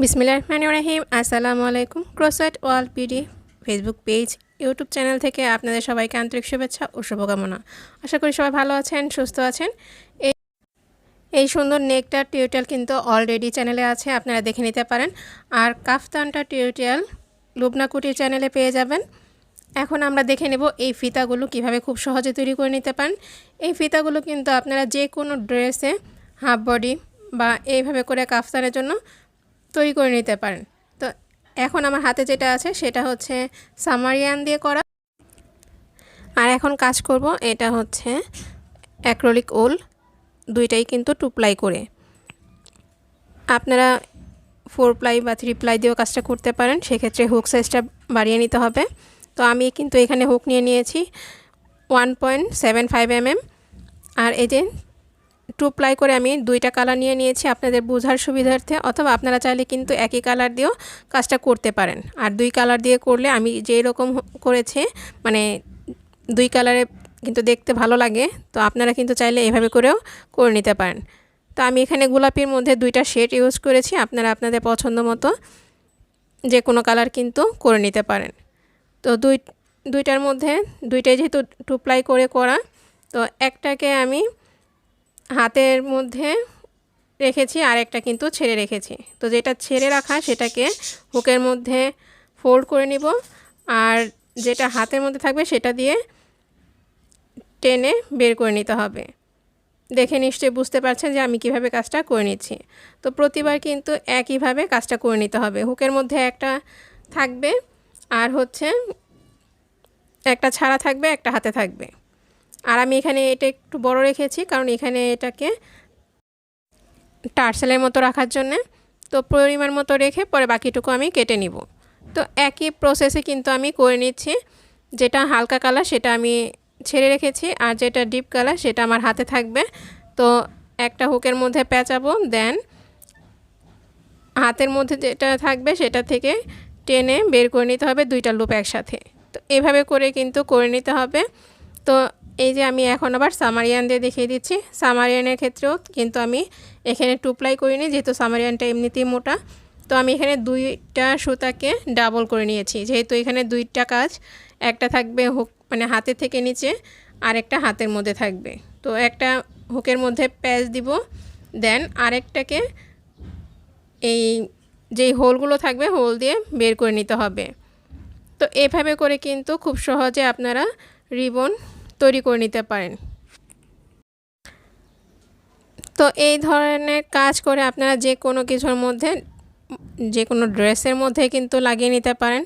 বিসমিল্লাহিররহমানিররহিম। আসসালামু আলাইকুম। Crochet world BD Facebook page, YouTube channel থেকে আপনাদের সবাইকে আন্তরিক শুভেচ্ছা ও শুভকামনা। আশা করি সবাই ভালো আছেন, সুস্থ আছেন। এই সুন্দর নেকটার টিউটোরিয়াল কিন্তু অলরেডি চ্যানেলে আছে, আপনারা দেখে নিতে পারেন। আর কাফতানটা টিউটোরিয়াল লুবনা কুটির চ্যানেলে পেয়ে যাবেন। এখন আমরা দেখে নেব এই ফিতাগুলো কিভাবে খুব সহজে তৈরি করে নিতে পারেন। এই ফিতাগুলো কিন্তু আপনারা যে কোনো ড্রেসে হাফ বডি বা এইভাবে করে কাফতানের জন্য তৈরি করে নিতে পারেন। তো এখন আমার হাতে যেটা আছে সেটা হচ্ছে সামারিয়ান দিয়ে করা। আর এখন কাজ করব, এটা হচ্ছে অ্যাক্রিলিক উল, দুইটাই কিন্তু 2 প্লাই করে। আপনারা 4 প্লাই বা 3 প্লাই দিয়েও কাজটা করতে পারেন, সেক্ষেত্রে হুক সাইজটা বাড়িয়ে নিতে হবে। তো আমি কিন্তু এখানে হুক নিয়ে নিয়েছি 1.75 mm। আর এই যে 2 প্লাই করে আমি 2টা কালার নিয়ে নিয়েছি আপনাদের বোঝার সুবিধার্থে, অথবা আপনারা চাইলে কিন্তু একই কালার দিয়েও কাজটা করতে পারেন। আর 2 কালার দিয়ে করলে আমি যেই রকম করেছি, মানে 2 কালারে কিন্তু দেখতে ভালো লাগে। তো আপনারা কিন্তু চাইলে এভাবে করেও করে নিতে পারেন। তো আমি এখানে গোলাপির মধ্যে 2টা শেড ইউজ করেছি, আপনারা আপনাদের পছন্দ মতো যে কোনো কালার কিন্তু করে নিতে পারেন। তো দুইটার মধ্যে দুইটাই যেহেতু 2 প্লাই করে করা, তো একটাকে আমি হাতের মধ্যে রেখেছি আর একটা কিন্তু ছেড়ে রেখেছি। তো যেটা ছেড়ে রাখা সেটাকে হুকের মধ্যে ফোল্ড করে নিব, আর যেটা হাতের মধ্যে থাকবে সেটা দিয়ে টেনে বের করে নিতে হবে। দেখে নিশ্চয়ই বুঝতে পারছেন যে আমি কিভাবে কাজটা করে নিচ্ছি। তো প্রতিবার কিন্তু একইভাবে কাজটা করে নিতে হবে। হুকের মধ্যে একটা থাকবে, আর হচ্ছে একটা ছাড়া থাকবে, একটা হাতে থাকবে। আর আমি এখানে এটা একটু বড় রেখেছি, কারণ এখানে এটাকে টার্সেলের মতো রাখার জন্য। তো পরিমাণ মতো রেখে পরে বাকিটুকু আমি কেটে নিব। তো একই প্রসেসে কিন্তু আমি করে নিচ্ছি। যেটা হালকা কালার সেটা আমি ছেড়ে রেখেছি, আর যেটা ডিপ কালার সেটা আমার হাতে থাকবে। তো একটা হুকের মধ্যে পেঁচাবো, দেন হাতের মধ্যে যেটা থাকবে সেটা থেকে টেনে বের করে নিতে হবে 2টা লুপ একসাথে। তো এভাবে করে কিন্তু করে নিতে হবে। তো এই যে আমি এখন আবার সামারিয়ান দিয়ে দেখিয়ে দিচ্ছি। সামারিয়ানের ক্ষেত্রেও কিন্তু আমি এখানে 2 প্লাই করিনি, যেহেতু সামারিয়ানটা এমনিতেই মোটা। তো আমি এখানে 2টা সুতাকে ডাবল করে নিয়েছি, যেহেতু এখানে 2টা কাজ, একটা থাকবে হুক মানে হাতে থেকে নিচে, আর একটা হাতের মধ্যে থাকবে। তো একটা হুকের মধ্যে প্যাচ দিব, দেন আরেকটাকে এই যেই হোলগুলো থাকবে হোল দিয়ে বের করে নিতে হবে। তো এভাবে করে কিন্তু খুব সহজে আপনারা রিবন তৈরি করে নিতে পারেন। তো এই ধরনের কাজ করে আপনারা যে কোনো কিছুর মধ্যে, যে কোনো ড্রেসের মধ্যে কিন্তু লাগিয়ে নিতে পারেন।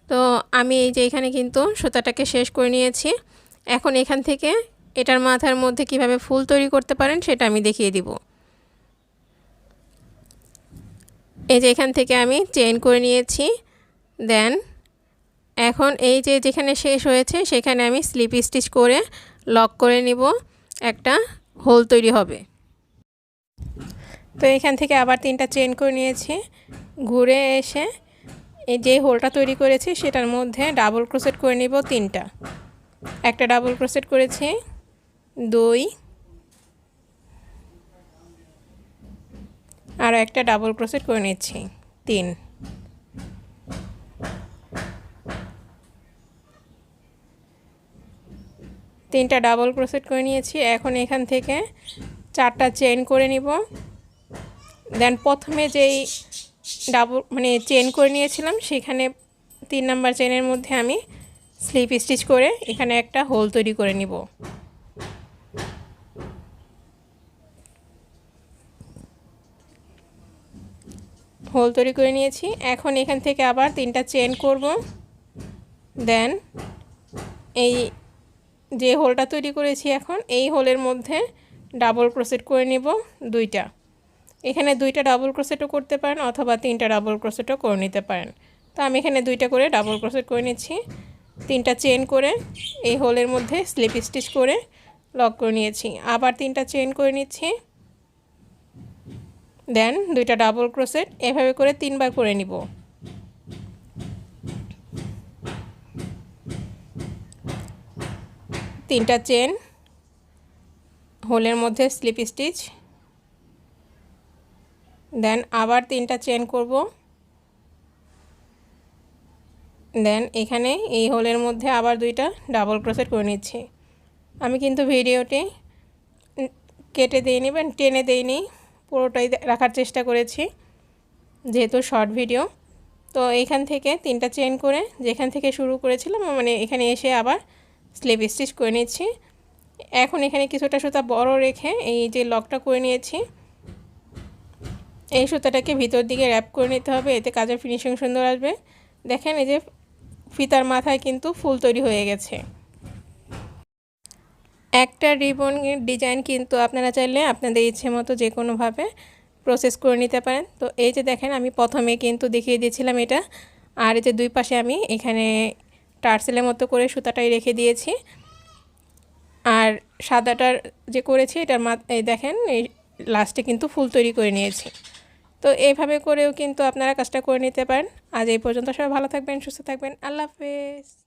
তো আমি এই যে এখানে কিন্তু সুতাটাকে শেষ করে নিয়েছি। এখন এখান থেকে এটার মাথার মধ্যে কিভাবে ফুল তৈরি করতে পারেন সেটা আমি দেখিয়ে দিব। এই যে এখান থেকে আমি চেইন করে নিয়েছি, দেন এখন এই যে যেখানে শেষ হয়েছে সেখানে আমি স্লিপ স্টিচ করে লক করে নিব, একটা হোল তৈরি হবে। তো এখান থেকে আবার 3টা চেইন করে নিয়েছি, ঘুরে এসে এই যে হোলটা তৈরি করেছি সেটার মধ্যে ডাবল ক্রোশেট করে নিব 3টা। একটা ডাবল ক্রোশেট করেছি, 2, আর একটা ডাবল ক্রোশেট করে নিচ্ছি 3। তিনটা ডাবল ক্রোশেট করে নিয়েছি। এখন এখান থেকে 4টা চেইন করে নিব, দেন প্রথমে যেই ডাবল মানে চেইন করে নিয়েছিলাম সেখানে 3 নাম্বার চেইনের মধ্যে আমি স্লিপ স্টিচ করে এখানে একটা হোল তৈরি করে নিব। হোল তৈরি করে নিয়েছি। এখন এখান থেকে আবার 3টা চেইন করব, দেন এই যে হোলটা তৈরি করেছি এখন এই হোলের মধ্যে ডাবল ক্রোশেট করে নিব 2টা। এখানে 2টা ডাবল ক্রোশেটও করতে পারেন, অথবা 3টা ডাবল ক্রোশেটও করে নিতে পারেন। তো আমি এখানে 2টা করে ডাবল ক্রোশেট করে নিচ্ছি। 3টা চেইন করে এই হোলের মধ্যে স্লিপ স্টিচ করে লক করে নিয়েছি। আবার 3টা চেইন করে নিচ্ছি, দেন 2টা ডাবল ক্রোশেট, এভাবে করে 3বার করে নিব। তিনটা চেন, হোলের মধ্যে স্লিপ স্টিচ, দেন আবার 3টা চেন করব। দেন এখানে এই হোলের মধ্যে আবার 2টা ডাবল ক্রোশেট করে নিচ্ছি। আমি কিন্তু ভিডিওটি কেটে দিইনি বা টেনে দিইনি, পুরোটাই রাখার চেষ্টা করেছি যেহেতু শর্ট ভিডিও। তো এইখান থেকে 3টা চেন করে যেখান থেকে শুরু করেছিলাম মানে এখানে এসে আবার স্লিপ স্টিচ করে নিচ্ছি। এখন এখানে কিছুটা সুতা বড় রেখে এই যে লকটা করে নিয়েছি, এই সুতাটাকে ভিতর দিকে র্যাপ করে নিতে হবে, এতে কাজের ফিনিশিং সুন্দর আসবে। দেখেন এই যে ফিতার মাথায় কিন্তু ফুল তৈরি হয়ে গেছে। একটা রিবনের ডিজাইন কিন্তু আপনারা চাইলে আপনাদের ইচ্ছে মতো যে কোনোভাবে প্রসেস করে নিতে পারেন। তো এই যে দেখেন আমি প্রথমে কিন্তু দেখিয়ে দিয়েছিলাম এটা, আর এই যে দুই পাশে আমি এখানে টার্সেলের মতো করে সুতাটাই রেখে দিয়েছি। আর সাদাটার যে করেছি এটার এই দেখেন এই লাস্টে কিন্তু ফুল তৈরি করে নিয়েছি। তো এইভাবে করেও কিন্তু আপনারা কাজটা করে নিতে পারেন। আজ এই পর্যন্ত, সবাই ভালো থাকবেন, সুস্থ থাকবেন, আল্লাহ হাফেজ।